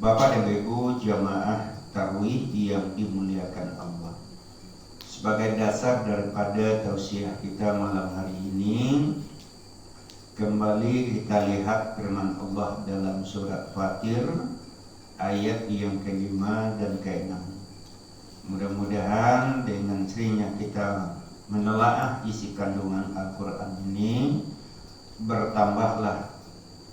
Bapak dan Ibu jamaah tarawih yang dimuliakan Allah, sebagai dasar daripada tausiah kita malam hari ini, kembali kita lihat firman Allah dalam surat Fatir ayat yang kelima dan keenam. Mudah-mudahan dengan seringnya kita menelaah isi kandungan Al-Quran ini, bertambahlah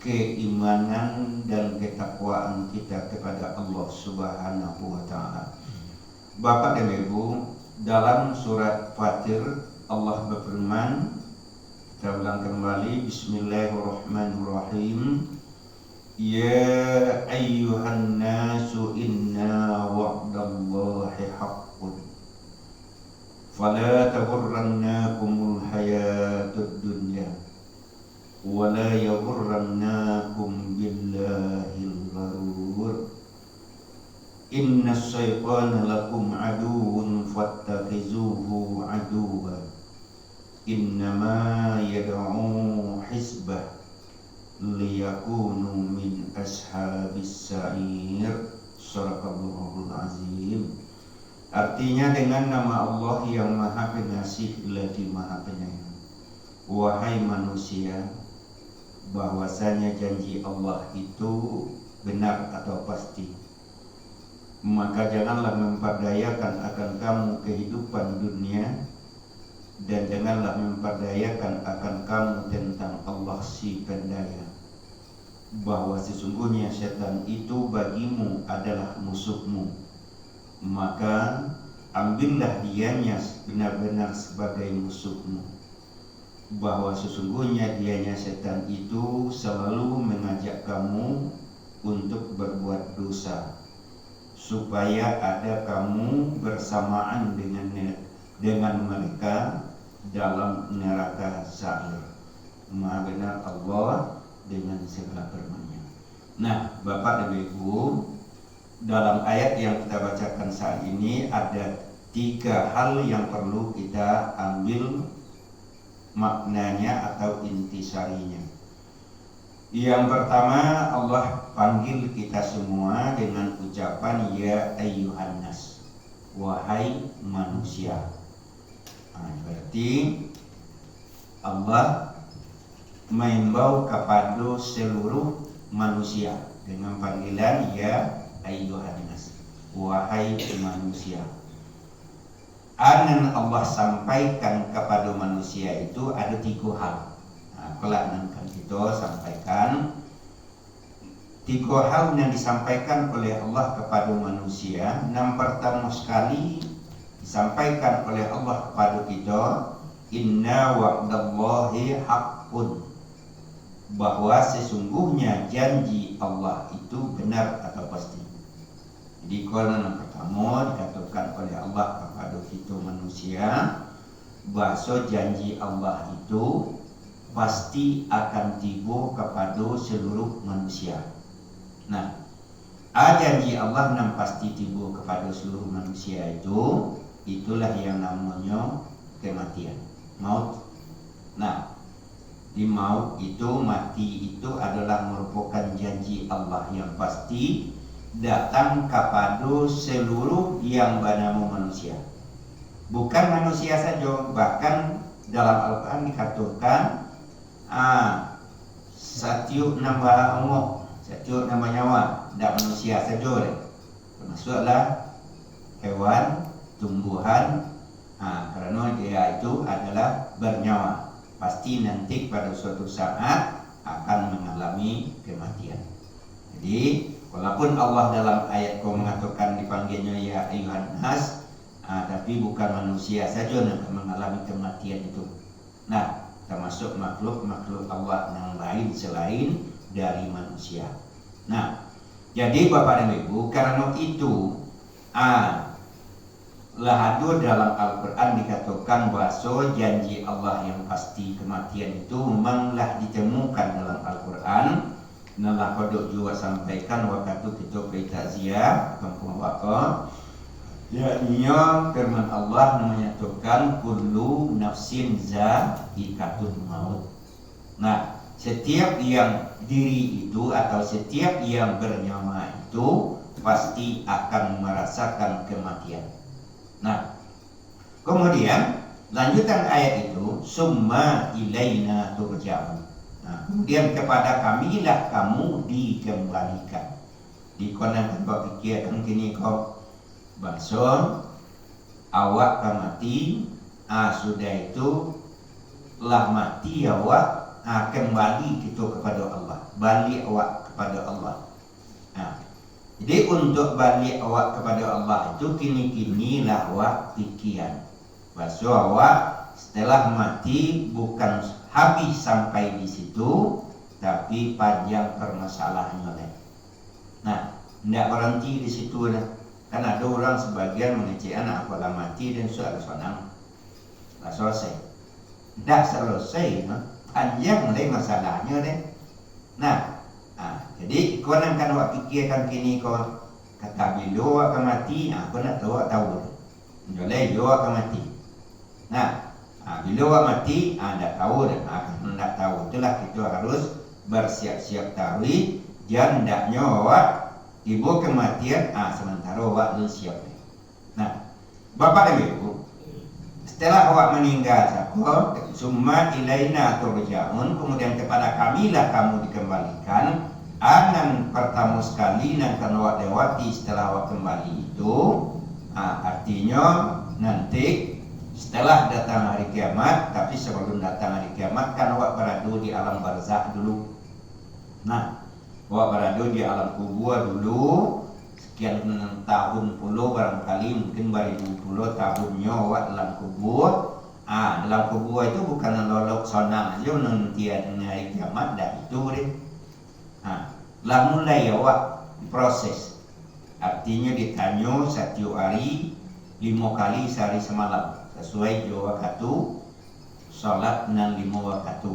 keimanan dan ketakwaan kita kepada Allah Subhanahu wa Ta'ala. Bapak dan Ibu, dalam surat Fatir Allah berfirman, kita ulang kembali, Bismillahirrahmanirrahim. Ya ayyuhan nasu inna wa'dallahi haqqun fala taghurrannakumul hayatud dunya wala yaghurrannakum billahil gharur. Innas syaitana lakum aduwwun fattakhizuhu aduwwan innama yad'u hizbah liyakunu min ashabis sa'ir. Shadaqallahul azim. Artinya, dengan nama Allah yang Maha Pengasih lagi Maha Penyayang, wahai manusia, bahwasanya janji Allah itu benar atau pasti, maka janganlah memperdayakan akan kamu kehidupan dunia, dan janganlah memperdayakan akan kamu tentang Allah si pendaya, bahwa sesungguhnya setan itu bagimu adalah musuhmu, maka ambillah dianya benar-benar sebagai musuhmu, bahwa sesungguhnya dianya setan itu selalu mengajak kamu untuk berbuat dosa, supaya ada kamu bersamaan dengan mereka dalam neraka sa'ir. Maha benar Allah dengan segala firman-Nya. Nah, Bapak dan Ibu, dalam ayat yang kita bacakan saat ini ada 3 hal yang perlu kita ambil maknanya atau intisarinya. Yang pertama, Allah panggil kita semua dengan ucapan ya ayyuhan nas, wahai manusia. Berarti Allah mengimbau kepada seluruh manusia dengan panggilan ya ayyuhan nas, wahai manusia. Yang Allah sampaikan kepada manusia itu ada 3 hal. Kelak akan kita sampaikan 3 hal yang disampaikan oleh Allah kepada manusia. Yang pertama sekali disampaikan oleh Allah kepada kita, inna wa'dallahi haqqun, bahwa sesungguhnya janji Allah itu benar atau pasti. Jadi kalau yang pertama dikatakan oleh Allah kepada kita manusia, bahwa janji Allah itu pasti akan tiba kepada seluruh manusia. Nah, janji Allah yang pasti tiba kepada seluruh manusia itu, itulah yang namanya kematian, maut. Nah, di maut itu, mati itu adalah merupakan janji Allah yang pasti datang kepada seluruh yang bernama manusia. Bukan manusia saja, bahkan dalam Al-Quran dikatakan setiap nambah umur, setiap nambah nyawa, tidak manusia saja, termasuklah hewan, tumbuhan, karena dia itu adalah bernyawa, pasti nanti pada suatu saat akan mengalami kematian. Jadi walaupun Allah dalam ayat kau mengatakan dipanggilnya ya ayyuhan nas, tapi bukan manusia saja yang mengalami kematian itu. Nah, termasuk makhluk-makhluk Allah yang lain selain dari manusia. Nah, jadi Bapak dan Ibu, karena itu lahadu dalam Al-Quran dikatakan bahwa janji Allah yang pasti kematian itu memanglah ditemukan dalam Al-Quran. Nalah kodok juga sampaikan waktu kita bertakziah kampung Waqah, yakninya firman Allah menyatakan kullu nafsin za'iqatul maut. Nah, setiap yang diri itu atau setiap yang bernyawa itu pasti akan merasakan kematian. Nah, kemudian lanjutan ayat itu, summa ilaina turja'un. Nah, kemudian kepada kamilah kamu dikembalikan. Dikonan kau pikirkan kini kau bason awak mati, sudah itu lah mati awak, kembali gitu kepada Allah, balik awak kepada Allah. Jadi untuk balik awak kepada Allah itu kini-kini lah awak pikiran. Bahasa awak setelah mati bukan habis sampai di situ, tapi panjang permasalahannya. Nah, tidak berhenti di situ lah. Kan ada orang sebagian mengecek anak aku dah mati dan sudah senang, dah selesai. Dah selesai, panjang lagi masalahnya deh. Nah, jadi kau nak kan awak fikirkan kini kau kata bila awak akan mati, kau nak tahu awak tahu. Jadi bila awak akan mati. Nah, bila awak mati, dah tahu dah. Kalau nak tahu itulah kita harus bersiap-siap tahu. Jangan ndaknya awak ibu kematian, sementara awak belum siap. Nah, Bapak dan Ibu, setelah awak meninggal sahaja, summa ilaina turja'un, kemudian kepada kamilah kamu dikembalikan. Anan pertama sekali nan kan awak lewati setelah awak kembali itu, artinya nanti setelah datang hari kiamat, tapi sebelum datang hari kiamat kan awak berada di alam barzakh dulu. Nah, awak berada di alam kubur dulu sekian tahun puluh, barangkali mungkin beribu puluh tahunnya awak dalam kubur. Dalam kubur itu bukan lolok sonang aja nanti hari kiamat dah itu deh. Lah mulai awak proses, artinya ditanya satu hari 5 kali sehari semalam sesuai jawab waktu salat nan 5 waktu.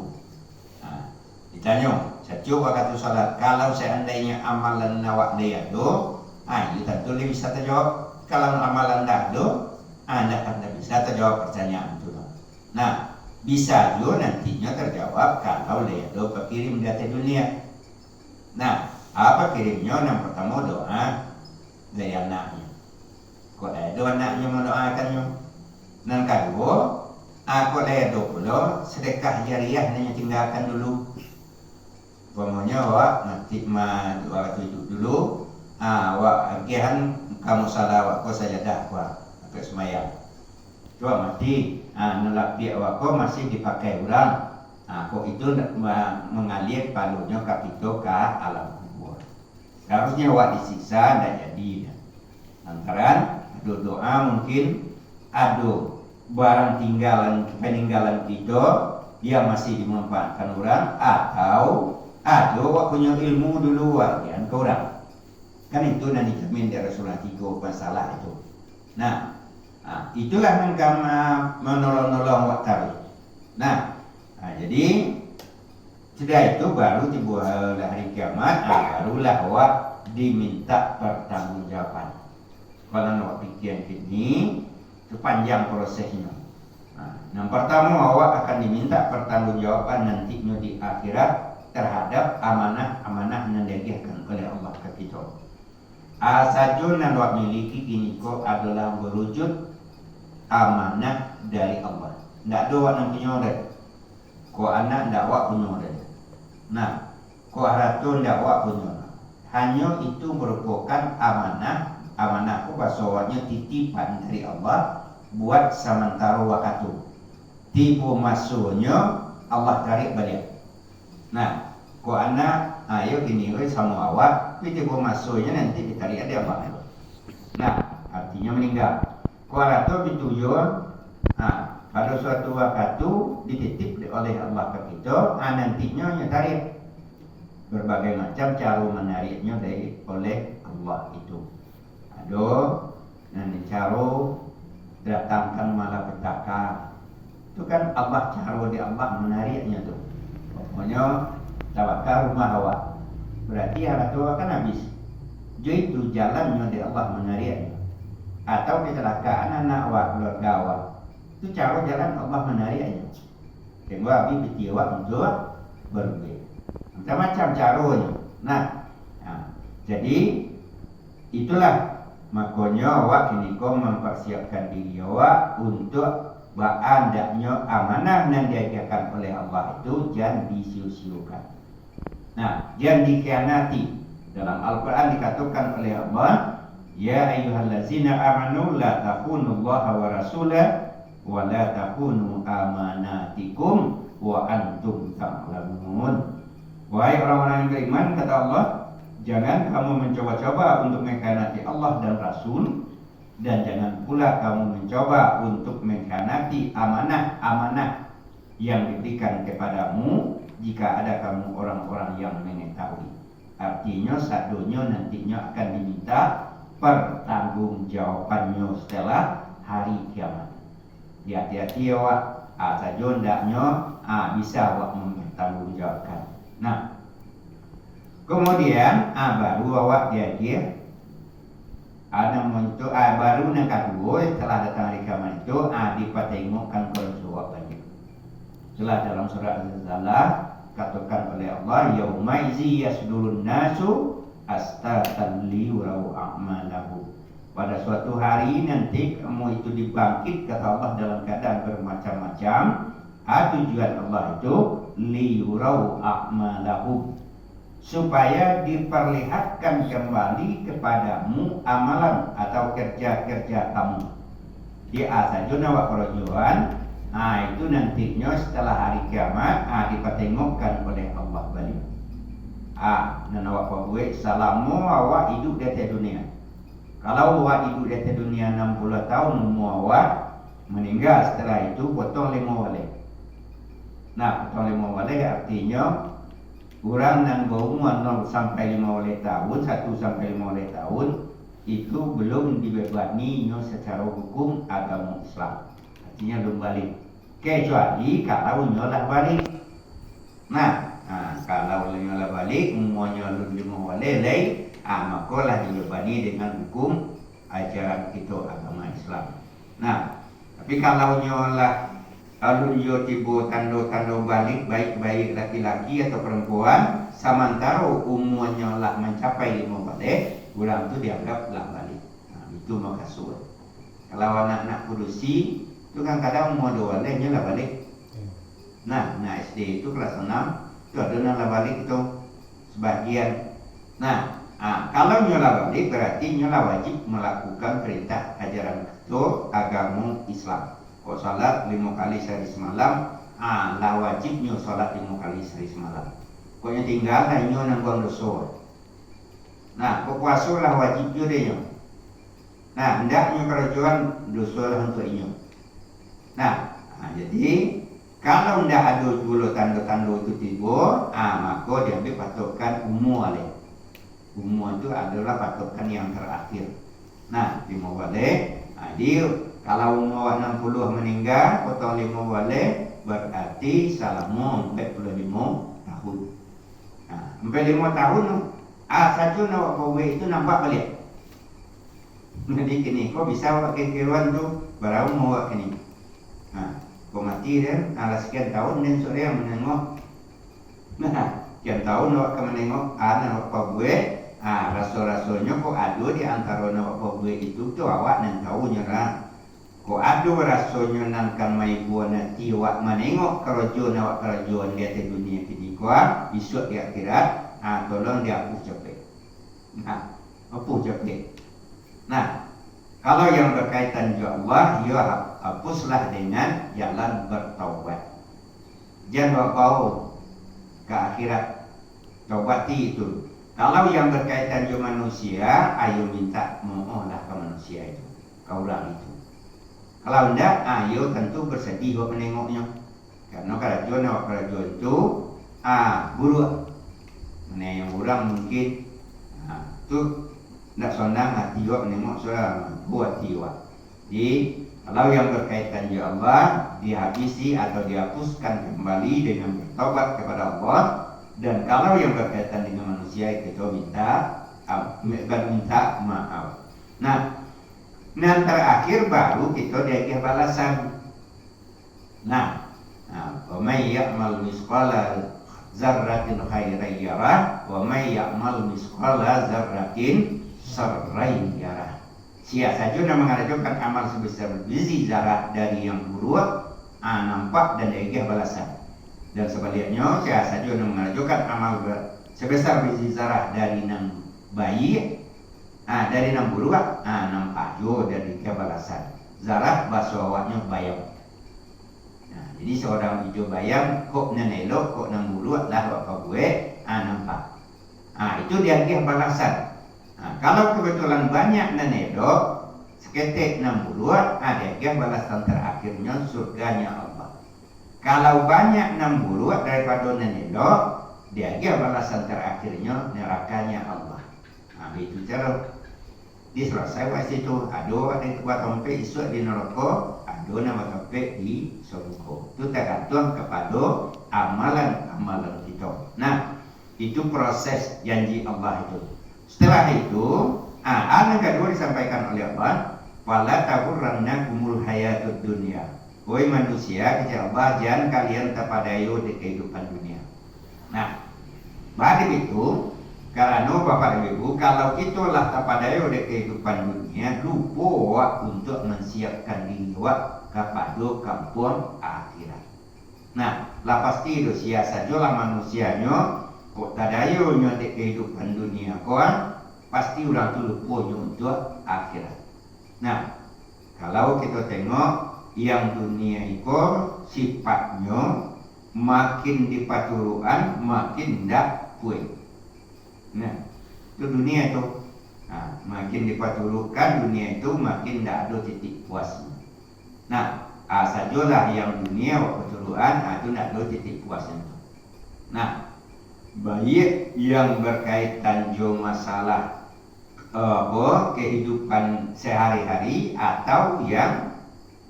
Ditanya satu waktu salat, kalau seandainya amalan awak dia tu, itu tentu dia bisa terjawab. Kalau amalan dah tu, anda akan bisa terjawab pertanyaan itu. Nah, bisa juga nantinya terjawab kalau dia tu berkirim data dunia. Nah, apa kirimnya? Yang pertama doa dari anaknya. Kok ada anaknya mendoakannya? Yang kedua, kok ada pula sedekah jariah yang tinggalkan dulu. Pokoknya awak nanti waktu itu dulu, awak agihan kamu salah awak kau sajadah awak sampai semayang. Coba mati, nolak dia awak kau masih dipakai orang. Kok itu mengalir palunya kapito ke alam kubur. Harusnya awak disiksa dan jadi. Lantaran ada doa mungkin ada barang peninggalan kita dia masih dimanfaatkan orang, atau ada awak punya ilmu dulu wakian ke orang. Kan itu nanti dijamin dari Rasulullah 3 masalah itu. Nah, itulah yang kami menolong-nolong awak tarik. Nah, jadi sudah itu baru tiba hari kiamat, barulah awak diminta pertanggungjawaban. Kalau awak fikir ini sepanjang prosesnya. Yang pertama awak akan diminta pertanggungjawaban nantinya di akhirat terhadap amanah-amanah yang diberikan oleh Allah ke kita. Sajun yang awak miliki kini kau adalah berwujud amanah dari Allah. Tidak ada awak yang punya orang. Kau anak tidak awak punya orang. Nah, kau haratu tidak awak punya. Hanya itu merupakan amanah. Amanah aku bahasa awaknya titipan dari Allah buat sementara waktu. Tiba masuknya Allah tarik balik. Nah, kau anak, ayo gini sama awak, tiba masuknya nanti ditarik ada apa? Nah, artinya meninggal. Kau haratu ditujuan, pada suatu waktu dititip oleh Allah ke kita, nantinya tarik. Berbagai macam cara menariknya oleh Allah itu. Ada yang cara datangkan malapetaka. Itu kan Allah, cara di Allah menariknya tu. Pokoknya tawakal rumah awak. Berarti haratu kan habis. Jadi itu jalannya di Allah menariknya. Atau kecelakaan anak awak, keluarga awak. Itu cara jalan Allah menariknya. Tengok habis beti awak untuk berbeda. macam-macam caranya. Nah, jadi itulah makanya awak kini kau mempersiapkan diri awak untuk berandaknya amanah yang diajarkan oleh Allah itu jangan disiu-siukan. Nah, jangan dikhianati. Dalam Al-Quran dikatakan oleh Allah, ya ayyuhallazina amanu la takhunullaha wa rasulah wa la takhunu amanatikum wa antum ta'lamun. Wahai orang-orang yang beriman, kata Allah, jangan kamu mencoba-coba untuk mengkhianati Allah dan Rasul, dan jangan pula kamu mencoba untuk mengkhianati amanah-amanah yang diberikan kepadamu jika ada kamu orang-orang yang mengetahui. Artinya sadonya nantinya akan diminta pertanggungjawabannya setelah hari kiamat. Hati-hati awak, saja ndaknya bisa awak mempertanggungjawabkan. Nah, kemudian baru awak diajar ada untuk baru yang kedua setelah datang hari kiamat itu dipatengokkan kalau balik. Setelah dalam surah Al-Zalzlah katakan oleh Allah, yaumaizi yasdurun nasu astatan liyurau a'malahu. Pada suatu hari nanti kamu itu dibangkit, kata Allah, dalam keadaan bermacam-macam. Tujuan Allah itu liyurau a'malahu, supaya diperlihatkan kembali kepadamu amalan atau kerja-kerja kamu. Di saja nawak kerajuan. Itu nantinya setelah hari kiamat dipatengokkan oleh Allah balik. Dan awak buat selama awak hidup di atas dunia. Kalau awak hidup di atas dunia 60 tahun, umur awak meninggal setelah itu potong 5 wale. Nah, potong 5 wale artinya orang yang berumur 0 sampai 5 wale tahun, 1 sampai 5 wale tahun itu belum dibebani secara hukum agama Islam. Artinya belum balik, kecuali kalau nyolah balik. Nah, kalau nyolah balik umurnya belum 5 wale maka dibebani dengan hukum ajaran kita agama Islam. Nah, tapi kalau nyolah alunjo tibo tando-tando balik, baik laki-laki atau perempuan, sementara umurnya lah mencapai 5 wale, orang itu dianggap lah balik. Itu makasur. Kalau anak-anak kudusi itu kan kadang umur 2 wale lah balik. Nah SD itu kelas 6 itu ada lah balik itu sebagian. Nah, kalau nyola balik berarti nyola wajib melakukan perintah ajaran itu agama Islam. Kok salat 5 kali sehari semalam, lah wajibnya salat 5 kali sehari semalam. Koknya tinggal lah inyo nangguang dosa. Nah, kok puasa lah wajibnya deh. Nah, hendaknya kerajaan dosa lah untuk inyo. Nah, jadi kalau ndak ada dulu tanda-tanda itu tiba, maka diambil patokan umur le. Umur itu adalah patokan yang terakhir. Nah, 5 wale, dia kalau umur 60 meninggal, potong 5 wale, berarti selama 45 tahun. Nah, 45 tahun, saja nak bawa itu nampak balik. Jadi kini, kau bisa pakai kiruan tu, baru mau kini. Nah, kau mati dia, sekian tahun dan sore yang menengok. Nah, sekian tahun awak menengok, nak bawa, rasul-rasulnya kau adu di antara nak bawa itu tu awak nan tahu nyerah. Kau adu rasulnya nan kan mai buat nanti awak menengok kerajaan di atas dunia ini kuat, besok di akhirat, tolong dia hapus capek. Nah, hapus capek. Nah, kalau yang berkaitan dengan Allah, ya hapuslah dengan jalan bertaubat. Jangan bawa ke akhirat, taubati itu. Kalau yang berkaitan dengan manusia, ayo minta mohonlah ke manusia itu, ke orang itu. Kalau tidak, ayo tentu bersedih buat menengoknya. Karena kerajaan itu buruk. Mana yang orang mungkin itu tidak senang hati awak menengok seorang buat jiwa. Jadi kalau yang berkaitan dengan Allah dihabisi atau dihapuskan kembali dengan bertobat kepada Allah. Dan kalau yang berkaitan dengan manusia kita minta maaf. Nah, yang terakhir baru kita diagih balasan. Nah, وَمَنْ يَعْمَلْ مِثْقَالَ zarratin khairan yarah wa may ya'mal misqala zarratin syarran yarah. Siapa saja yang mengerjakan amal sebesar biji zarah dari yang buruk, nampak dan dia balasan. Dan sebaliknya, siapa saja yang mengerjakan amal sebesar biji zarah dari yang baik, dari yang buruk, nampak juga dari dia balasan. Zarah bahasa awaknya bayam. Jadi seorang hijau bayam, kok nan elok, kok nan buruk, lah apa gue, nampak. Itu dia balasan. Kalau kebetulan banyak nan elok, seketik nan buruk, dia balasan terakhirnya surganya Allah. Kalau banyak nan buruk daripada nan elok, dia balasan terakhirnya nerakanya Allah. Itu cara. Diselesai waktu itu ada yang buat tompe isu di neraka, ada nama tompe di surga. Itu tergantung kepada amalan-amalan kita. Nah, itu proses janji Allah itu. Setelah itu, ayat yang kedua disampaikan oleh Allah, wala taghurrannakumul hayatud dunya. Wahai manusia, kata Allah, jangan kalian terpadayu di kehidupan dunia. Nah, pada itu karena Bapak dan Ibu, kalau kita lah terpadayu di kehidupan dunia, lupa untuk mensiapkan diri kepada kampung akhirat. Nah, lah pasti itu siasa sajalah manusianya, kok tadayunya di kehidupan dunia, kawan, pasti orang tu lupa untuk akhirat. Nah, kalau kita tengok yang dunia itu sifatnya makin dipaturuan, makin tak puas. Nah, itu dunia itu makin dipaturukan, dunia itu makin tidak ada titik puasnya. Nah, sajalah yang dunia paturuan, itu tidak ada titik puasnya. Nah, baik yang berkaitan jo masalah kehidupan sehari-hari atau yang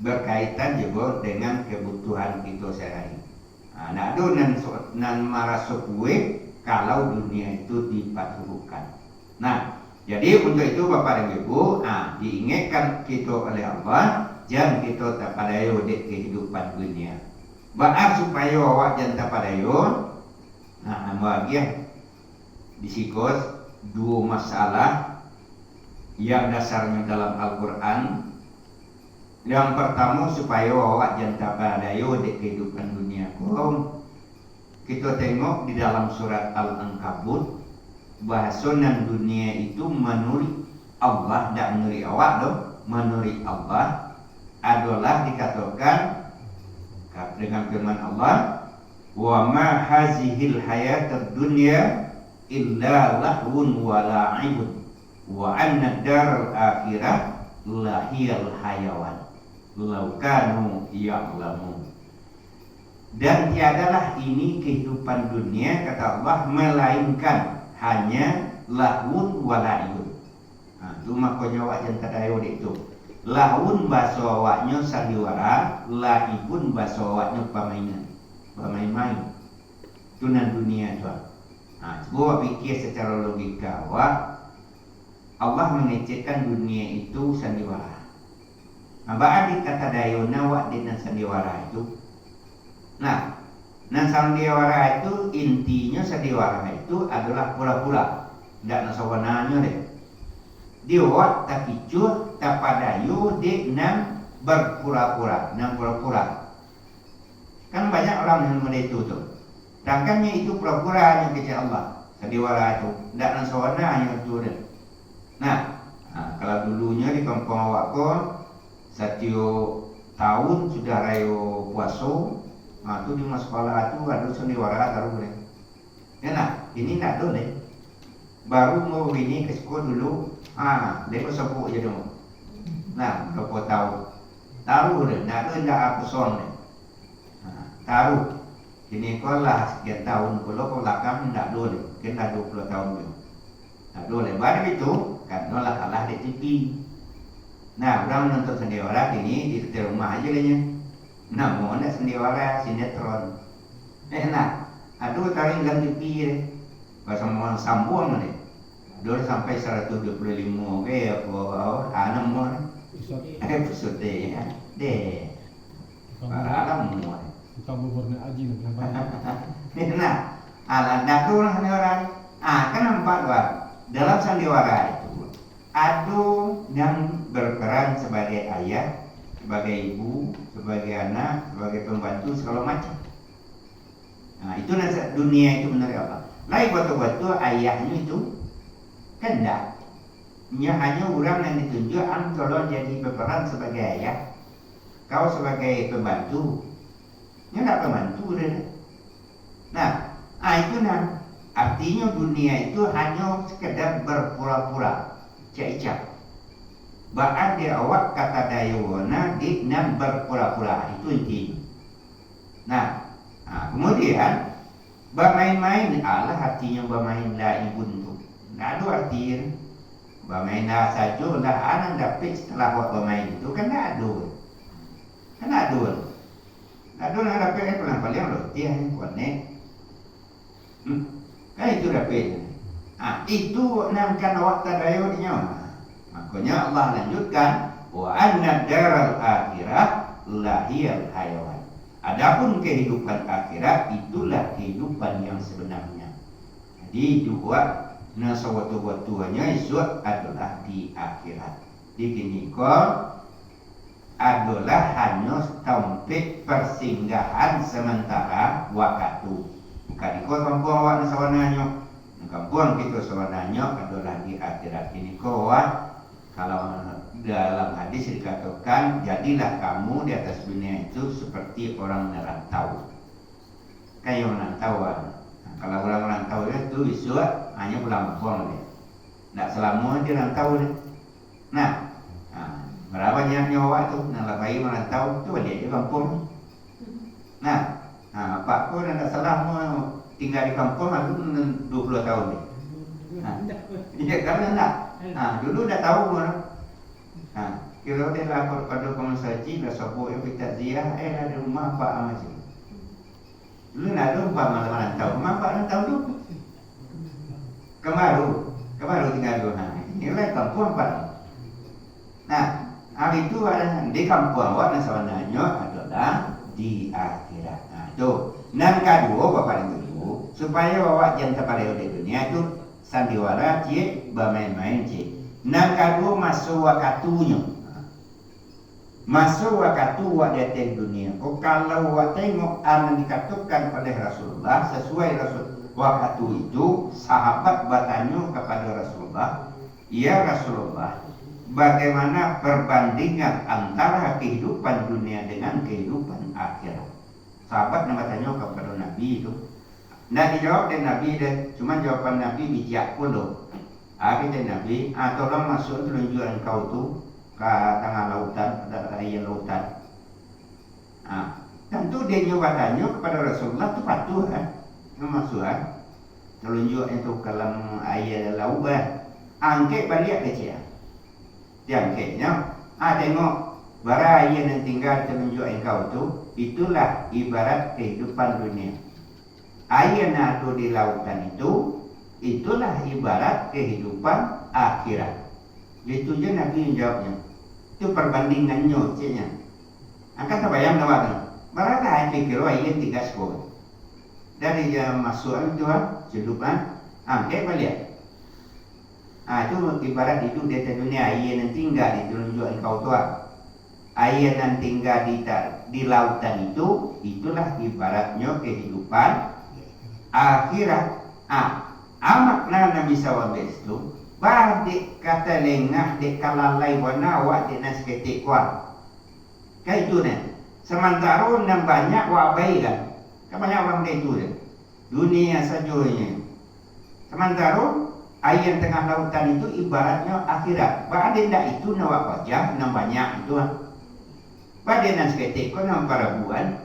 berkaitan juga dengan kebutuhan kita sehari-hari. Nah, ada nan marah kue kalau dunia itu dipaturukan. Nah, jadi untuk itu Bapak dan Ibu, diingatkan kita oleh Allah, jangan kita terpadayu di kehidupan dunia. Bahkan supaya awak jangan terpadayu, bahagia disikos dua masalah yang dasarnya dalam Al-Quran. Yang pertama supaya awak jangan terpadayu di kehidupan dunia. Kita tengok di dalam surat Al-Ankabut, bahasan dunia itu menurut Allah, tidak menurut awak loh, menurut Allah adalah dikatakan dengan firman Allah, wa ma hazihil hayatud dunya illa lahun wa la'ibun wa anna daral akhirah lahiyal hayawan law kanu ya'lamun. Dan tiadalah ini kehidupan dunia, kata Allah, melainkan hanya lahun wa la'ibun. Itu makanya wak jangan tadayu itu. Lahun bahasa awaknya sandiwara, la'ibun bahasa awaknya permainan, bermain-main. Itu nan dunia itu. Coba pikir secara logika, wak Allah mengecekkan dunia itu sandiwara. Ba'adik kata dayuna wak di nan sandiwara itu. Nah, sandiwara itu intinya sandiwara itu adalah pura-pura, tidak nasawananya deh. Dia tak kicur, tak padayu, dia nan berpura-pura, nan pura-pura. Kan banyak orang yang mengenai itu tuh. Sedangkannya itu pura-pura hanya kecil Allah, sandiwara itu, tidak nasawananya itu deh. Nah, kalau dulunya di kampung awakku, setiap tahun sudah rayo puasa. Itu di sekolah itu ada sandiwara taruh boleh. Ya nah, ini tak boleh. Baru mau ini ke sekolah dulu, lepas sepuk je dong. Nah, berapa tahu? Taruh deh, nak tu tidak aku son deh. Taruh. Ini kolah sekian tahun, kalau belakang tidak boleh, kita 20 tahun dulu. Tak boleh. Baru itu, kan nolak kalah di TV. Nah, orang nonton sandiwara ini di rumah aja dehnya. Nah, mau nak sandiwara sinetron. Nah, aduh tarik ganti pire. Pas mau sambung deh. Aduh sampai 125 apa mau. Episode ya. Deh. Para alam mau. Kamu warna aji nak. Nah, Nak tu orang sandiwara. Kan nampak luar. Dalam sandiwara itu ada yang berperan sebagai ayah, sebagai ibu, sebagai anak, sebagai pembantu segala macam. Itu dunia itu benar Allah. Lain waktu-waktu ayahnya itu kan enggak. Hanya orang yang ditunjuk kalau jadi berperan sebagai ayah, kau sebagai pembantu. Enggak pembantu dah. Nah, itu artinya dunia itu hanya sekedar berpura-pura, cak-cak. Bahkan dia awak kata dayawana di nan berpura-pura itu intinya. Nah, kemudian bermain-main Allah artinya bermain laibun tu. Tak ada artinya bermain lah saja lah anak dapat setelah buat bermain itu kan tak ada. Kan tak ada. Tak ada nak dapat kan paling roti yang kuat ni. Kan itu dapat. Itu namkan awak tadayunya. Makanya Allah lanjutkan wa anna daral akhirah lahiyal hayawan. Adapun kehidupan akhirat itulah kehidupan yang sebenarnya. Jadi dua sewaktu-waktunya esok adalah di akhirat. Di kini adalah hanya tempat persinggahan sementara waktu. Bukan di kampung awak sawananya. Kampung kita sawananya adalah di akhirat. Ini kalau dalam hadis dikatakan jadilah kamu di atas dunia itu seperti orang merantau. Kayak merantauan. Kalau orang merantau itu isua hanya pulang kampung dia. Tak selama dia rantau dia. Berapa banyak nyawa tu nak labai merantau tu balik di kampung. Pak pun tak selama tinggal di kampung aku 20 tahun ni. Ya kerana tak. Dulu dah tahu mana. Kalau dia lapor pada komisaji dah sopo yang kita ziah ada rumah Pak macam. Dulu nak ada rumah malam tahu. Rumah Pak nak tahu tu. Kemaru tinggal dulu. Ini lah kampung Pak. Hari itu ada di kampung awak dan sebenarnya adalah di akhirat. Itu. Dan kedua Bapak Ibu supaya awak jangan terpada di dunia itu sandiwara cik bermain-main cik. Nak kedua masuk waktunya. Masuk waktu wak datang dunia. Kalau wak tengok apa dikatakan oleh Rasulullah sesuai waktu itu sahabat bertanya kepada Rasulullah, ya Rasulullah, bagaimana perbandingan antara kehidupan dunia dengan kehidupan akhirat? Sahabat nak bertanya kepada Nabi itu. Nak dijawab dan Nabi dan cuma jawaban Nabi bijak pula. Kata Nabi, tolong masuk telunjuk engkau tu ke tengah lautan, pada raya lautan. Tentu dia nyoba tanya kepada Rasulullah tu patuh masuk telunjuk itu ke dalam air laut angkat balik kecil. Dia angkatnya, tengok bara air yang tinggal telunjuk engkau tu, itulah ibarat kehidupan dunia. Air yang ada di lautan itu, itulah ibarat kehidupan akhirat. Itu je Nabi jawabnya. Itu perbandingannya ceknya. Angkat terbayang namanya. Berapa yang fikir air tiga sekolah. Dari masuk itu hidupan, angkat balik. Itu ibarat itu di dunia air yang tinggal di telunjuk engkau tua. Air yang tinggal di lautan itu, itulah ibaratnya kehidupan akhirat. Makna Nabi SAW tu badik kata lengah dek kalalai wana wak dek nas ketik kuat. Kayak itu ni. Sementara yang banyak wak baik kan. Kan banyak orang kayak itu dia. Dunia sajanya. Sementara air yang tengah lautan itu ibaratnya akhirat. Badik tak itu nawak wajah yang banyak itu. Badik nas ketik kuat nama para buan.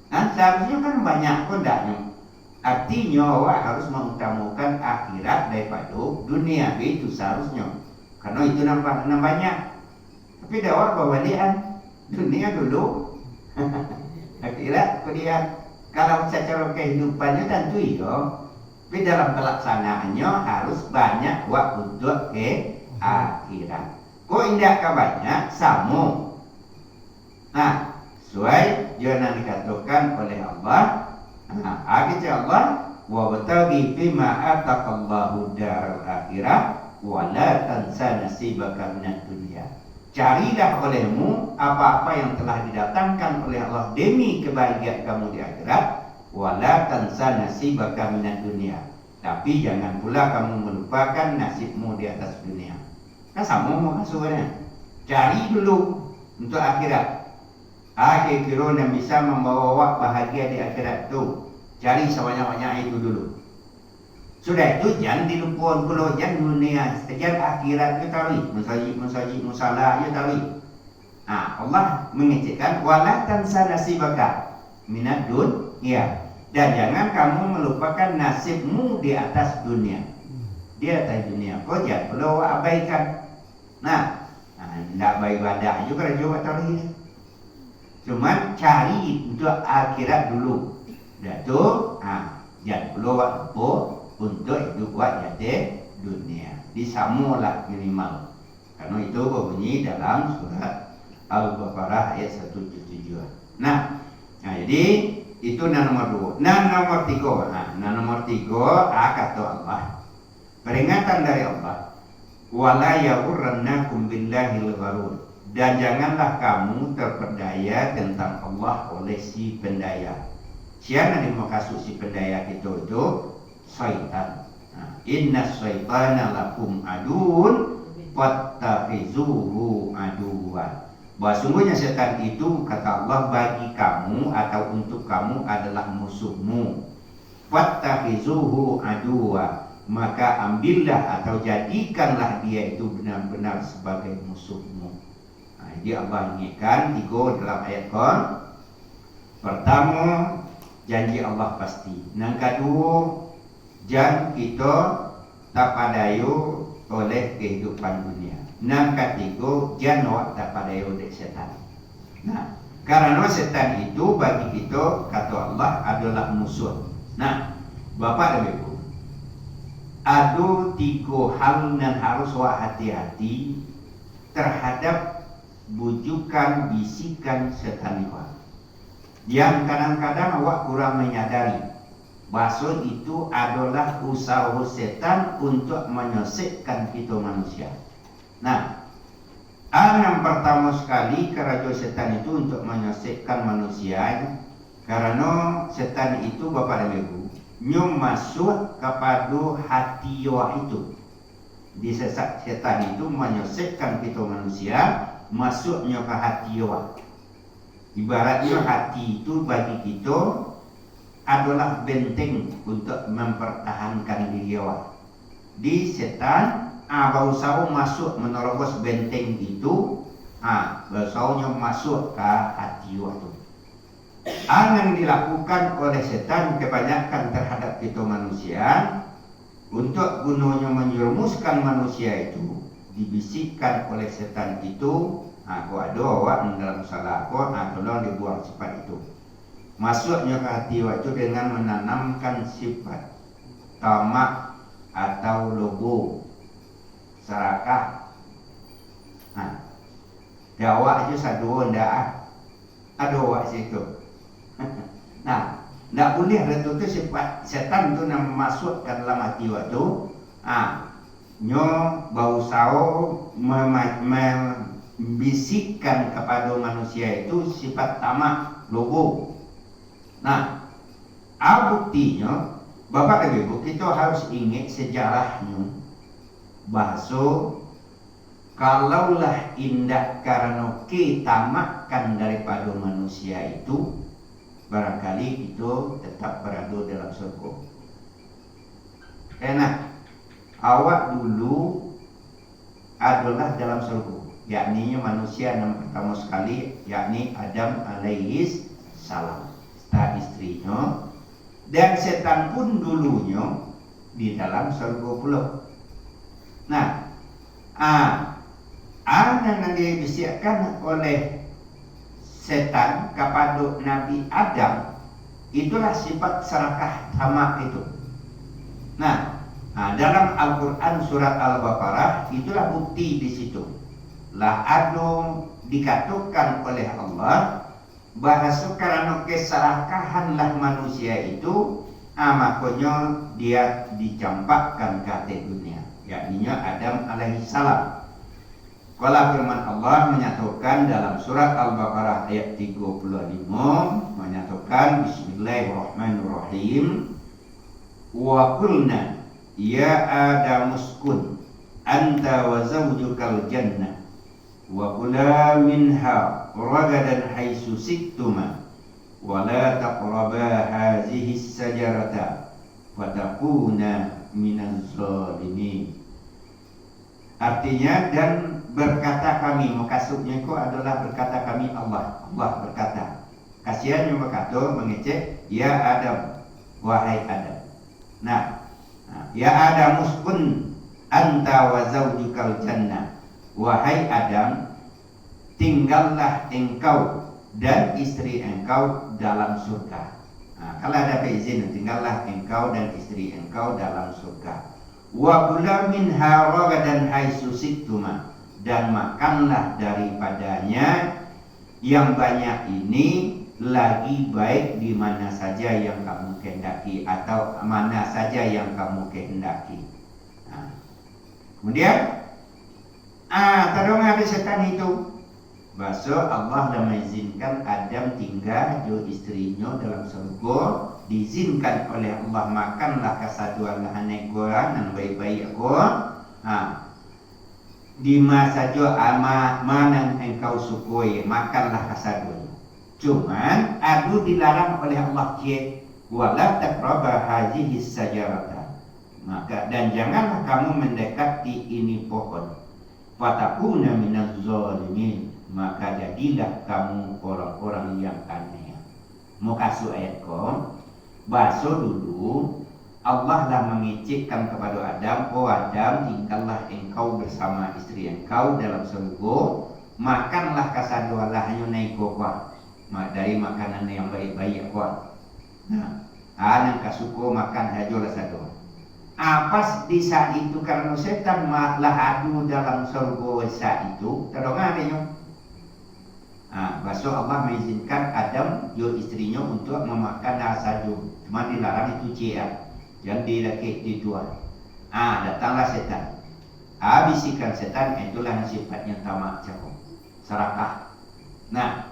Seharusnya kan banyak pun taknya. Artinya awak harus mengutamakan akhirat daripada dunia. Itu seharusnya. Karena itu nampak banyak. Tapi dah awak berbalikan. Dunia dulu. Akhirat kemudian. Kalau secara kehidupannya tentu iya. Tapi dalam pelaksanaannya harus banyak waktu untuk ke akhirat. Kok indah ke banyak? Sama. Sesuai yang dikatakan oleh Allah. Kata Allah, wa bataghi fima ataqallahu daral akhirah wa la tansa nasibaka minad dunya. Carilah olehmu apa-apa yang telah didatangkan oleh Allah demi kebahagiaan kamu di akhirat, wa la tansa nasibaka minad dunya. Tapi jangan pula kamu melupakan nasibmu di atas dunia. Kan sama maksudnya. Cari dulu untuk akhirat. Kira-kira yang bisa membawa awak bahagia di akhirat tu, cari sebanyak-banyak itu dulu. Sudah itu jangan dilupakan pula, jangan dunia, jangan akhirat kita tahu, musajid musalah kita tahu. Allah mengatakan wala tansa nasibaka minad dunya. Dan jangan kamu melupakan nasibmu di atas dunia. Di atas dunia, kau jangan perlu abaikan. Tidak beribadah juga coba tahu. Cuman cari untuk akhirat dulu. Dah tu, jangan perlu apa untuk hidup buat jatuh dunia. Disamulah minimal. Karena itu berbunyi dalam surat Al-Baqarah ayat 177. Jadi itu nomor 2. Nomor 3. Nomor 3 kata Allah. Peringatan dari Allah. Wala yaghurrannakum billahil gharur. Dan janganlah kamu terperdaya tentang Allah oleh si pendaya. Siapa yang maksud si pendaya itu syaitan. Inna syaitana lakum adun fattakhizuhu aduwan. Bahwa sungguhnya setan itu kata Allah bagi kamu atau untuk kamu adalah musuhmu. Fattakhizuhu aduwa. Maka ambillah atau jadikanlah dia itu benar-benar sebagai musuhmu. Jadi Allah ingatkan 3 dalam ayat kon. Pertama, janji Allah pasti. Yang kedua, jangan kita tak padayu oleh kehidupan dunia. Yang ketiga, jangan awak tak padayu oleh setan. Karena setan itu bagi kita kata Allah adalah musuh. Bapak dan Ibu, ada 3 hal yang harus awak hati-hati terhadap bujukan bisikan setan itu. Yang kadang-kadang awak kurang menyadari bahwa itu adalah usaha setan untuk menyesatkan kita manusia. Yang pertama sekali kerajaan setan itu untuk menyesatkan manusia. Karena setan itu Bapak dan Ibu masuk kepada hati awak itu. Disesat setan itu menyesatkan kita manusia, masuknya ke hati awak. Ibaratnya hati itu bagi kita adalah benteng untuk mempertahankan diri awak. Di setan, berusaha masuk menerobos benteng itu, berusaha masuk ke hati awak itu. Yang dilakukan oleh setan kebanyakan terhadap kita manusia untuk gunanya menjerumuskan manusia itu, dibisikkan oleh setan itu, aku ada awak dalam salah aku, tolong dibuang sifat itu. Masuknya ke hati awak itu dengan menanamkan sifat tamak atau logo serakah. Awak itu satu ndak ada awak situ. Tidak boleh itu sifat setan itu yang masuk ke dalam hati awak itu. Nyo bau sao membisikkan kepada manusia itu sifat tamak logo. Buktinya Bapak dan Ibu kita harus ingat sejarahnya. Bahasa kalaulah indah karena kita makan daripada manusia itu, barangkali itu tetap berada dalam surga. Karena awak dulu adalah dalam surga, yakni manusia yang pertama sekali, yakni Adam alaihis salam, setelah istrinya, dan setan pun dulunya di dalam surga pula. Yang dibisikkan oleh setan kepada Nabi Adam itulah sifat serakah tamak itu. Dalam Al-Quran surat Al-Baqarah itulah bukti di situ. Lah ada dikatakan oleh Allah bahasa karena keserakahanlah manusia itu, makanya dia dicampakkan ke dunia, yakni Adam alaihi salam. Kalau firman Allah menyatakan dalam surat Al-Baqarah ayat 35, menyatakan Bismillahirrahmanirrahim, wa qulna ya Adam uskun anta wa zawjukal jannah wa kula minha ragadan haitsu siktuma wa la taqraba hadhihi as-sajarata fatakuna minaz zalimin. Artinya, dan berkata kami, maksudnya itu adalah berkata kami Allah. Allah berkata, kasihannya berkata mengecek, ya Adam, wahai Adam. Nah, ya Adam uskun anta wa zawjukal jannah. Wahai Adam, tinggallah engkau dan istri engkau dalam surga. Kalau ada izin, tinggallah engkau dan istri engkau dalam surga. Wa kula minha ragadan haitsu siktuma, dan makanlah daripadanya yang banyak ini lagi baik di mana saja yang kamu kehendaki, atau mana saja yang kamu kehendaki. Kemudian tadong ada setan itu. Bahasa Allah dah mengizinkan Adam tinggal jo istrinya dalam surga, diizinkan oleh Allah makanlah kesaduan lahan ekoran dan baik-baik aku. Di masa saja mana engkau sukoi makanlah kesaduan. Cuman adu dilarang oleh Allah ke wala taqraba hadhihi sajarata. Maka dan janganlah kamu mendekati ini pohon. Fatakuna minaz zalimin, maka jadilah kamu orang-orang yang aneh. Mukasu ayat ko, bahasa dulu Allah dah mengicikkan kepada Adam, oh Adam, tinggallah engkau bersama istri engkau dalam surga, makanlah kasadualahnya naik kuat, dari makanan yang baik-baik kuat. Nah, yang kasuko makan hajolah sadu. Pas di saat itu karena setan malah adu dalam surga saat itu, terdongan adanya. Bahasa Allah mengizinkan Adam jo istrinya untuk memakan asadu, cuma dilarang itu cia, yang dilaki dituan. Datanglah setan. Bisikan setan, itulah sifatnya tamak cakap, serakah. Nah,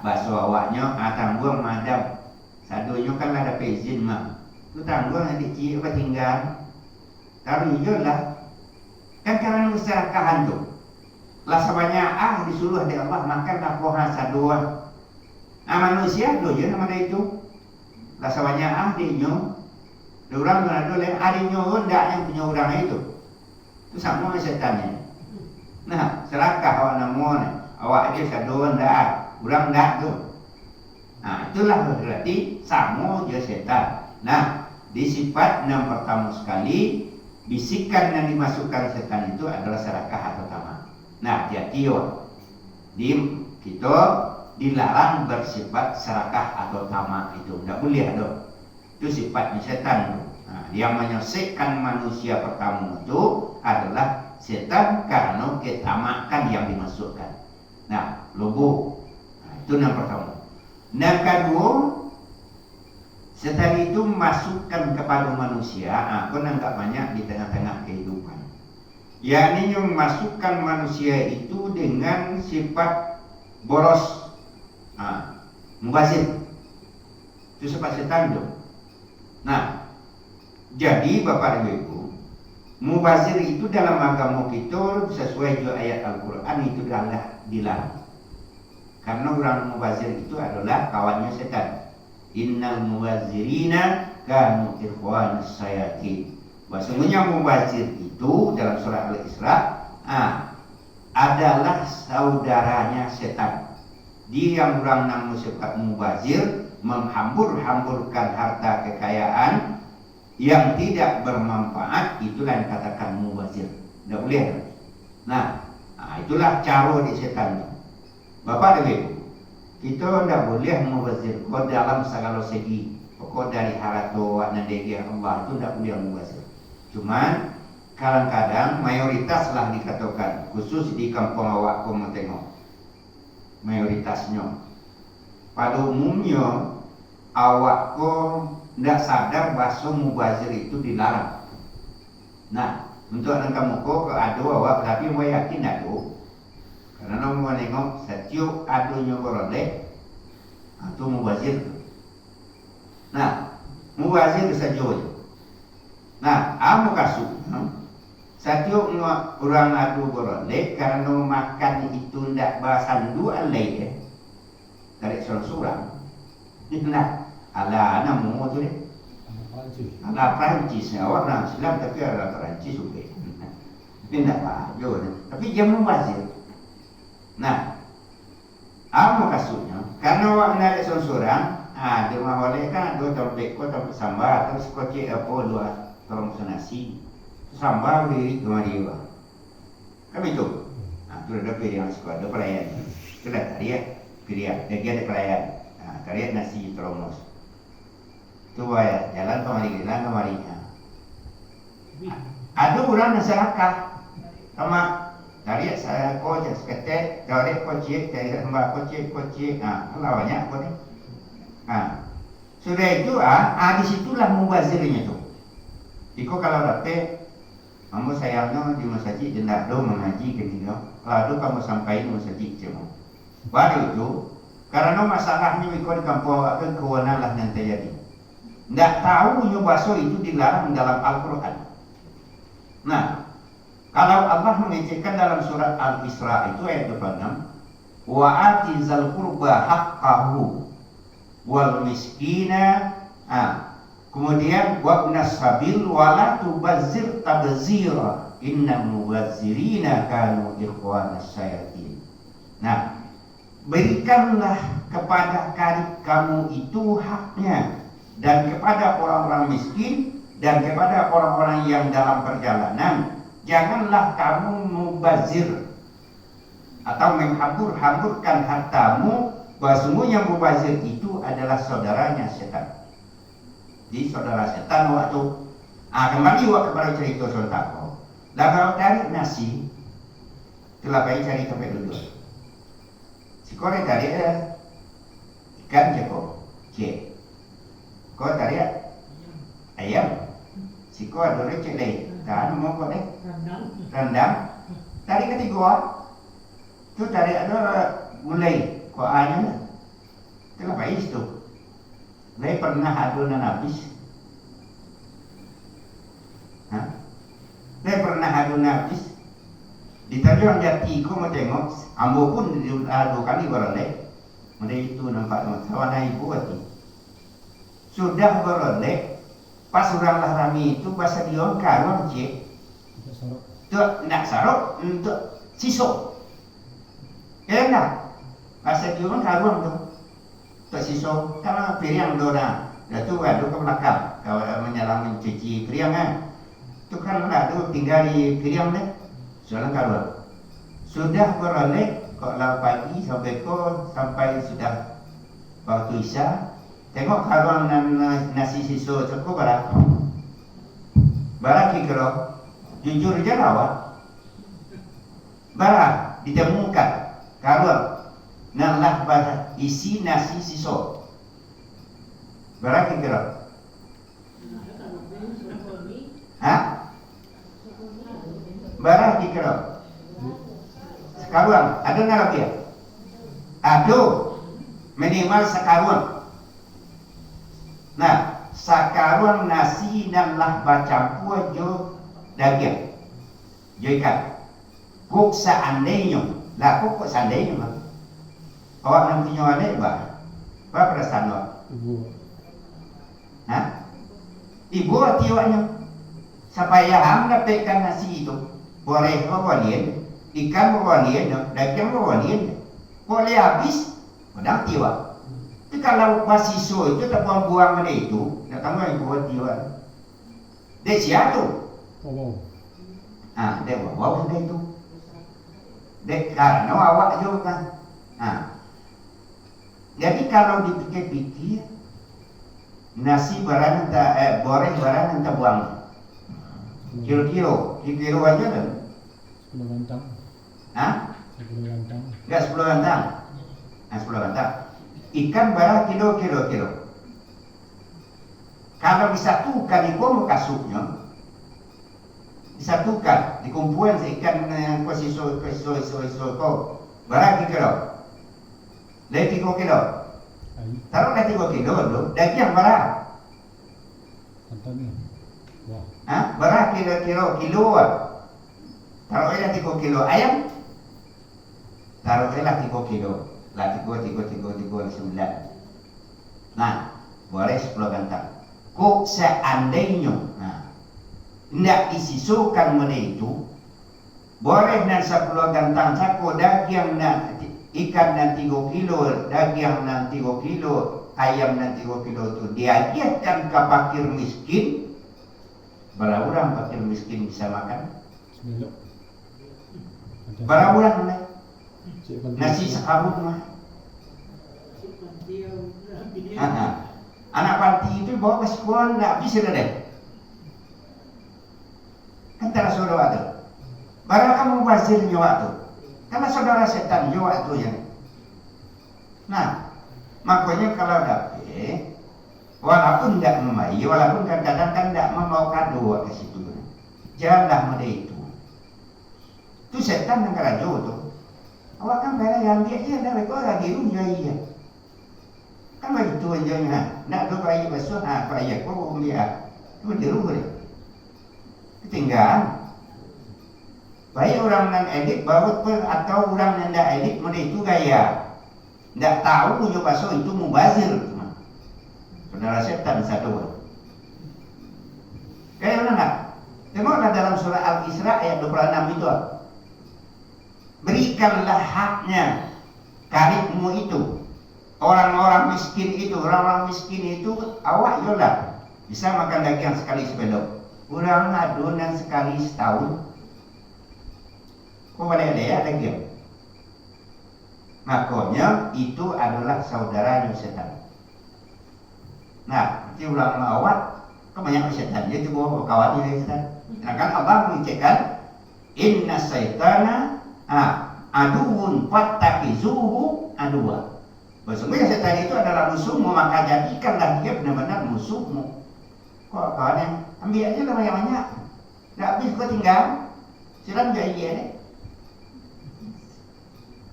bahasa awaknya tanggung madam, sadunya kan ada izin mah. Tu tanggung nanti cia apa tinggal, taruh lah. Kan karena usahakan tu. Lah sebanyak disuruh oleh Allah makanlah pohon sadua. Manusia do je nama dia itu. Lah sebanyak dinyo. Orang berada lain adinyo ndak yang punya orang itu. Itu sama setannya. Nah, serakah awak namanya. Awak aja sadua ndak, orang ndak tu. Itulah berarti sama je setan. Nah, di sifat yang pertama sekali bisikan yang dimasukkan setan itu adalah serakah atau tamak. Nah, jadi di kita dilarang bersifat serakah atau tamak itu, tidak boleh ada. Itu sifatnya setan. Yang menyesekkan manusia pertama itu adalah setan karena ketamakan yang dimasukkan. Nah, lobo. Itu yang pertama. Yang kedua, setan itu masukkan kepada manusia, aku nampak banyak di tengah-tengah kehidupan. Yakni memasukkan manusia itu dengan sifat boros, mubazir. Itu sifat setan itu. Nah, jadi Bapak dan Ibu, mubazir itu dalam agama kita sesuai dengan ayat Al-Quran itu adalah dilarang. Karena orang mubazir itu adalah kawannya setan. Innal mubazirina kanu ikhwanas sayatin. Bahasanya mubazir itu dalam surah Al-Isra adalah saudaranya setan. Dia yang orang nama sifat mubazir, menghambur-hamburkan harta kekayaan yang tidak bermanfaat, itulah yang katakan mubazir. Tidak boleh. Nah, itulah cara di setan. Bapak dan Ibu, kita tidak boleh mubazir dalam segala segi. Pokok dari harato nadegi Allah itu tidak boleh mubazir. Cuman kadang-kadang mayoritas lah dikatakan, khusus di kampung awak kamu tengok mayoritasnya pada umumnya awak ko tidak sadar bahasa mubazir itu dilarang. Nah, untuk anak kamu ko ada awak tapi mau yakin ada. Karena mau nengok setiap adunya beroleh atau mubazir. Nah, mubazir saja. Nah, amu kasut. Setiap orang adu beroleh karena makan itu tidak basandu alai. Tarik surang. Nah, ala namu tu deh. Ala Perancis, orang Islam tapi orang Perancis juga. Tidak apa, tapi dia mubazir. Nah, apa maksudnya? Karena awak nak seorang, dia mahu oleh kan dua tombek ko tombek sambal terus koci apa dua terong nasi sambal di rumah dia. Kami tu, tu ada pilihan sekolah, ada pelayan. Itulah tarian, pilihan. Dia ada pelayan. Tarian nasi terong nasi. Tu bayar jalan kemari. Ada orang masyarakat sama tarian saya kocek seketek, tarian kocek, tarian sambal kocek. Lawannya apa ni? Sudah itu di situlah mubazirnya tu. Iko kalau dapat, kamu sayangnya di masjid jendak do mengaji ketika, lalu kamu sampai di masjid cuma. Baru itu, karena masalahnya iko di kampung akan kewenangan lah yang terjadi. Tidak tahu bahasa itu dilarang dalam Al-Quran. Nah, kalau Allah mengecekkan dalam surat Al-Isra itu ayat 26, wa atizal qurba haqqahu wal miskina, kemudian wa ibnas sabil wala tubazzir tabzira innal mubazzirina kanu ikhwanas syayatin. Nah, berikanlah kepada karib kamu itu haknya, dan kepada orang-orang miskin dan kepada orang-orang yang dalam perjalanan. Janganlah kamu mubazir atau menghamburkan hartamu, bahwa sungguhnya mubazir itu adalah saudaranya setan. Jadi saudara setan waktu kembali kepada cerita Sultan. Dan kalau tarik nasi, itulah baik cari tempat duduk. Si kore tarik ikan jeko, kau tarik ayam, si kau ada recek leh, dan mau kau deh rendang, tarik ketiga, tu tarik ada gulai, kau anya, itulah baik itu. Saya pernah adonan habis, saya pernah adonan habis. Di Tanjung Jati, kau mau tengok, ambo pun 2 kali beroleh, mereka itu nampak warna ibu hati. Sudah beroleh, pas oranglah rami itu bahasa dia karuan cik. Tu nak sarok untuk sisok. Enak. Bahasa dia karuan tu. Untuk sisok. Kalau piring dona, dah tu ada ke belakang. Kalau menyalam mencuci piring kan. Tu kan ada tinggal di piring deh. Soalnya karuan. Sudah beroleh, kalau pagi sampai sudah waktu isya. Tengok karuan nasi siso cukup berapa? Berapa kilo? Jujur je lah. Berapa ditemukan karuan nalah isi nasi siso. Berapa kilo? Berapa kilo? Sekaruan. Ada nggak lagi ya? Aduh, minimal sekaruan. Nah, sakaruan nasi dan lah bacampur jo daging, jo ikan. Kok seandainya, lah kok seandainya mah. Awak nanti nyawa bah, apa perasaan awak? Ibu hati awaknya. Supaya ham dapatkan nasi itu, boleh bawa lian, ikan bawa lian, daging bawa lian. Boleh habis, padahal tiwa. Tapi kalau masih so itu tak buang-buang mana itu, tak tahu yang buat dia. Dia siapa tu? Dia bawa sudah itu. Dia karena awak juga kan. Jadi kalau dipikir-pikir, nasi barang tak goreng barang tak buang. Kilo-kilo aja kan? 10 rantang. 10 rantang. Enggak 10 rantang. 10 rantang. ikan barang kilo. Kalau disatukan ikan kasupnya, disatukan, dikumpulkan ikan yang iso barang kilo, dari 3 kilo, taruhlah 3 kilo dulu, daging barang, barang kiloan, taruhlah 3 kilo ayam, taruhlah 3 kilo, lah 9. Nah, boleh 10 gantang. Kok seandainya, tidak disisukan mereka itu, boleh dan 10 gantang sako daging dan ikan dan 3 kilo, daging dan 3 kilo, ayam dan 3 kilo itu diajarkan ke fakir miskin. Berapa orang fakir miskin bisa makan? Berapa orang nasi sekarung mah? Anak panti itu bawa ke sekolah nggak bisa deh. Antara saudara itu, barang kamu bazir nyawa itu, karena saudara setan nyawa itu ya. Nah, makanya kalau dapat, walaupun tidak membayi, walaupun kadang-kadang kan tidak mau kado ke situ, janganlah mereka itu. Itu setan yang kerajo tuh. Awak kan bayar yang dia dah kau lagi runyai ya. Kan begitu aja nak tu bayi besok bayi kau dia tu diru boleh. Ketinggalan. Bayi orang nan elit baut pun atau orang nan dah elit mereka itu gaya. Tak tahu punya besok itu mubazir. Saudara setan satu. Kayak mana nak? Tengoklah dalam surah Al-Isra ayat 26 itu. Berikanlah haknya karibmu itu. Orang-orang miskin itu awak yolah bisa makan daging sekali sebelum. Kurang adonan sekali setahun. Kok boleh ada ya daging? Makanya itu adalah saudara setan. Nah, nanti ulama awak kebanyakan setan dia juga kawan dia setan. Nah kan Allah mengucapkan inna syaitana aduun fattakizuhu aduwa. Sesungguhnya setan itu adalah musuhmu, maka jadikanlah dia benar-benar musuhmu. Kok kawan yang ambil aja lah banyak-banyak. Nggak habis kau tinggal. Silam jadi dia ni.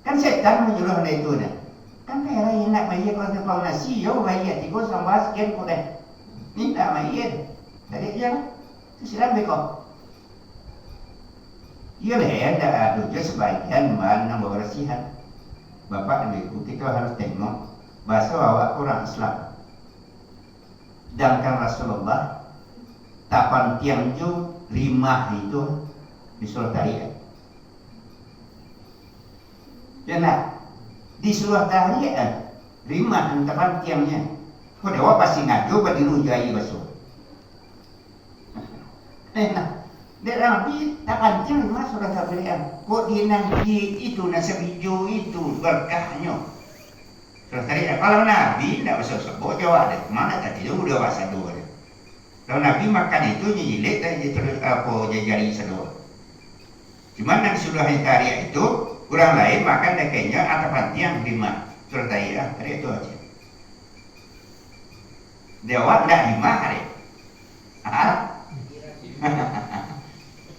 Kan setan menyuruh anda itu dah. Kan kaya raya nak bayar kau nasi, yo bayar 3 sampai sekian kau dah. Ni tak bayar. Tadi aja lah. Silam bekau. Ia lah yang dah ada sebagian mana bersihan. Bapak dan ibu kita harus tengok bahasa awak orang Islam. Sedangkan Rasulullah tapan tiang ju rimah itu disuruh tarik. Jangan disuruh tarik rimah tapan tiangnya. Kau dewa pasti ngaju berdiri jai basuh. Dia Nabi tak pancing mas sudah sabarian. Kok di nanti itu nasi hijau itu berkahnya. Sudah tadi kalau Nabi tidak usah sebut jawab deh. Mana tadi itu udah bahasa dua deh. Kalau Nabi makan itu nyilik dan terus apa jari sedua. Cuman yang sudah hari itu orang lain makan dagingnya atau pantiang 5. Sudah tadi tadi itu aja. Dewa tidak 5 hari.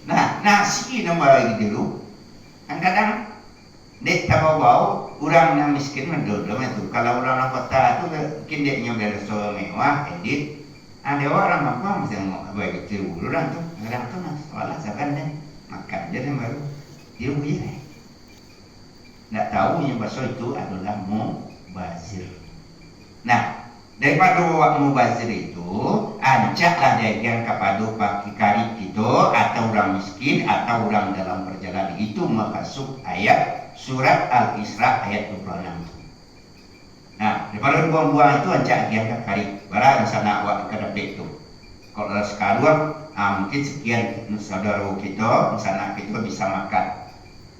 Nah, nasi nama lagi dulu. Kadang-kadang dek tak bau orang yang miskin mendodom itu. Kalau orang kota itu mungkin dia nyambil resto mewah, edit. Ada orang apa mesti mau bagi dulu orang tu. Kadang tu mas, walau sakan deh makan dia yang baru dulu dia. Tak tahu yang bahasa itu adalah mubazir. Nah, daripada awak mubazir itu, ajaklah dagang kepada pakar karib itu atau orang miskin atau orang dalam perjalanan itu masuk ayat surat Al-Isra ayat 26. Nah, daripada buang-buang itu ajak dia ke karib. Barang sana awak ke depan itu. Kalau sekarang mungkin sekian saudara kita, sana kita bisa makan.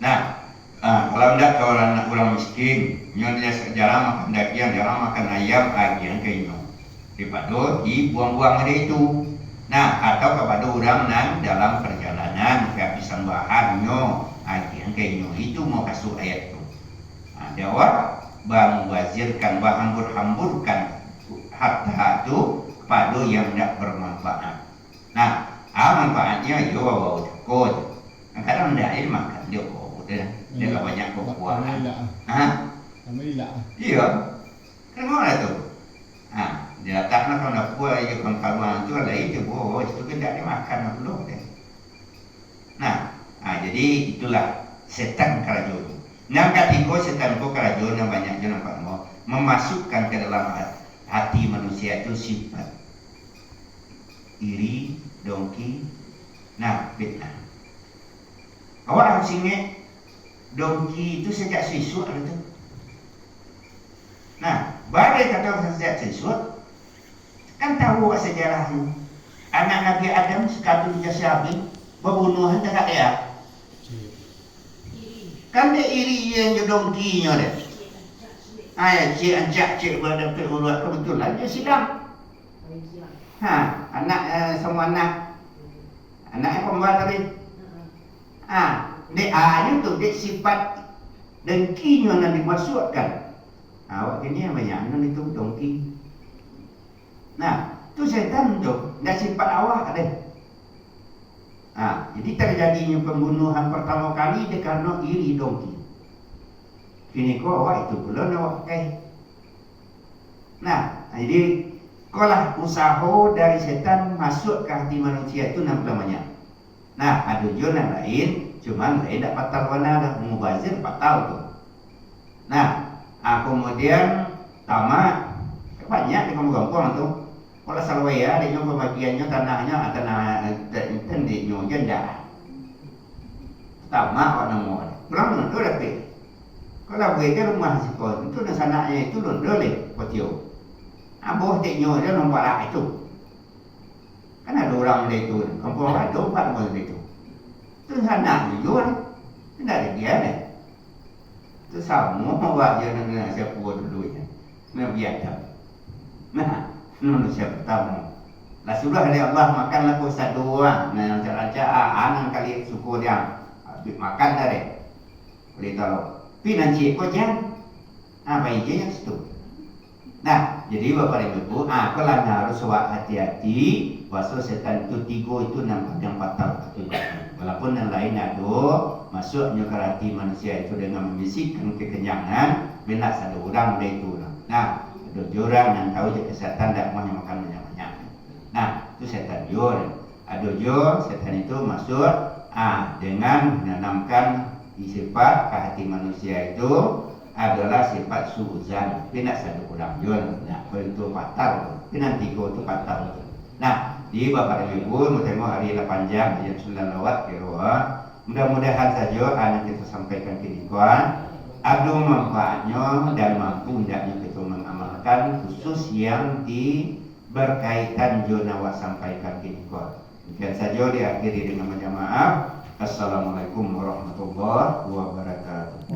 Nah, kalau tidak kalau orang miskin, nyonya jarang makan daging, jarang makan ayam, yang kayaknya daripada dibuang-buang hari itu. Nah, atau kepada orang yang dalam perjalanan kehabisan bahannya, yang kayaknya itu mau kasih ayat itu. Jawab mubazirkan, hambur-hamburkan harta itu kepada yang tidak bermanfaat. Nah, manfaatnya yo bawa cukup. Kadang tidak makan dia dia banyak kekuatan. Iya. Kan mana tu? Dia tak nak kalau nak buat je kawan-kawan tu ada itu bos itu kan tak dimakan belum deh. Jadi itulah setan kerajon. Yang ketiga setan kerajon yang banyak je nampak mau memasukkan ke dalam hati manusia itu sifat iri, dongki, fitnah. Awak harus ingat dongki itu sejak siswa itu. Badai kata sejak siswa kan tahu sejarahnya. Anak Nabi Adam sekali jasabi pembunuhan tak ya. Kan dia iri yang dongkinya deh. Cik anjak berdapat ulat kebetulan dia sidang. Anak semua anak pembuat tadi. Dia tu dia sifat dengkinya yang dimasukkan. Awak ini yang banyak yang itu dongki. Tu setan tu dah sifat awak deh. Jadi terjadinya pembunuhan pertama kali dia karena iri dongki. Kini kau awak itu belum awak pakai. Jadi kalau usaha dari setan masuk ke hati manusia itu namanya. Ada zona lain, cuman lain tak patah warna dah mubazir patah tu. Kemudian tamak banyak di kampung-kampung tu. Kalau salwaya dia pembagiannya tanah tendiknya janda. Tamak warna muat. Kurang tu dah pe. Kalau gue ke rumah si kon itu dan sanaknya itu londole potio. Aboh teknya dia nombor lah itu. Kan ada orang dia itu, kampung ada 4 orang dia itu. Itu sanaknya jual. Tidak ada dia ni. Itu sama buat je dengan siapa dulu ya. Nabi Adam. Manusia pertama. Lah sudah oleh Allah makanlah kuasa dua. Raja anak kali suku dia makan tadi. Boleh tahu. Tapi nanti kau jangan. Apa yang situ. Jadi Bapak Ibu, kalau harus hati-hati. Pasal setan itu 3 itu nampak yang fatal. Walaupun yang lain ada masuknya ke hati manusia itu dengan membisikkan kekenyangan, benar ada orang dia itu. Ada orang yang tahu je kesehatan tak mau makan banyak-banyak. Itu setan jor. Ada jor setan itu masuk dengan menanamkan sifat ke hati manusia itu adalah sifat suuzan. Benar ada orang jor. Itu fatal. Benar 3 itu fatal. Di Bapak Ibu, mau tengok hari lah panjang, yang sudah lewat kira. Mudah-mudahan saja yang kita sampaikan ke kawan ada manfaatnya dan mampu hendaknya kita mengamalkan, khusus yang berkaitan zona awak sampaikan ke kawan. Mungkin saja diakhiri dengan banyak maaf. Assalamualaikum warahmatullahi wabarakatuh.